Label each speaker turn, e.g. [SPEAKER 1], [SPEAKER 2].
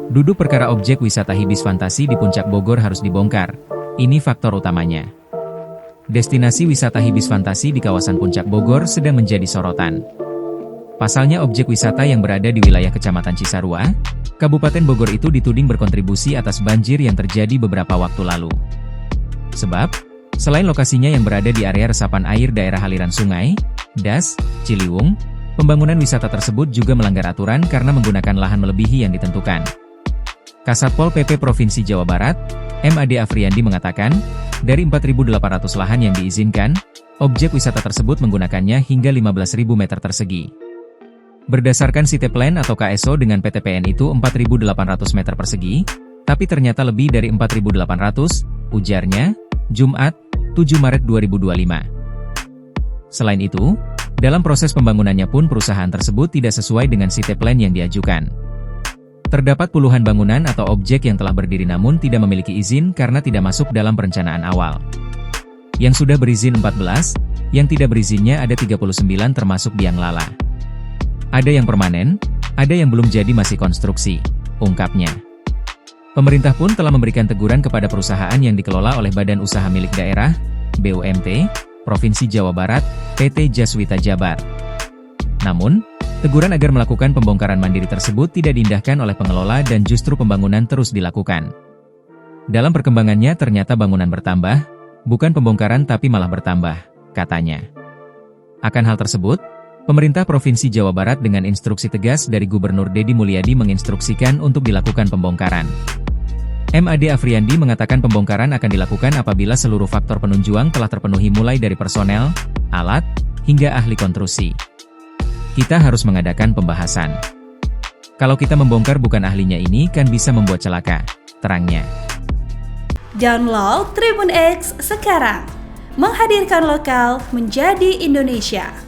[SPEAKER 1] Duduk perkara objek wisata Hibis Fantasi di Puncak Bogor harus dibongkar. Ini faktor utamanya. Destinasi wisata Hibis Fantasi di kawasan Puncak Bogor sedang menjadi sorotan. Pasalnya objek wisata yang berada di wilayah Kecamatan Cisarua, Kabupaten Bogor itu dituding berkontribusi atas banjir yang terjadi beberapa waktu lalu. Sebab, selain lokasinya yang berada di area resapan air daerah aliran sungai, Das, Ciliwung, pembangunan wisata tersebut juga melanggar aturan karena menggunakan lahan melebihi yang ditentukan. Kasatpol PP Provinsi Jawa Barat, M.Ade Afriandi mengatakan, dari 4.800 lahan yang diizinkan, objek wisata tersebut menggunakannya hingga 15.000 meter persegi. Berdasarkan Siteplan atau KSO dengan PTPN itu 4.800 meter persegi, tapi ternyata lebih dari 4.800, ujarnya, Jumat, 7 Maret 2025. Selain itu, dalam proses pembangunannya pun perusahaan tersebut tidak sesuai dengan Siteplan yang diajukan. Terdapat puluhan bangunan atau objek yang telah berdiri namun tidak memiliki izin karena tidak masuk dalam perencanaan awal. Yang sudah berizin 14, yang tidak berizinnya ada 39 termasuk biang lala. Ada yang permanen, ada yang belum jadi masih konstruksi, ungkapnya. Pemerintah pun telah memberikan teguran kepada perusahaan yang dikelola oleh Badan Usaha Milik Daerah, BUMT, Provinsi Jawa Barat, PT Jaswita Jabar. Namun, teguran agar melakukan pembongkaran mandiri tersebut tidak diindahkan oleh pengelola dan justru pembangunan terus dilakukan. Dalam perkembangannya ternyata bangunan bertambah, bukan pembongkaran tapi malah bertambah, katanya. Akan hal tersebut, pemerintah Provinsi Jawa Barat dengan instruksi tegas dari Gubernur Deddy Mulyadi menginstruksikan untuk dilakukan pembongkaran. M.Ade Afriandi mengatakan pembongkaran akan dilakukan apabila seluruh faktor penunjang telah terpenuhi mulai dari personel, alat, hingga ahli konstruksi. Kita harus mengadakan pembahasan. Kalau kita membongkar bukan ahlinya ini kan bisa membuat celaka, terangnya.
[SPEAKER 2] Download Tribun X sekarang, menghadirkan lokal menjadi Indonesia.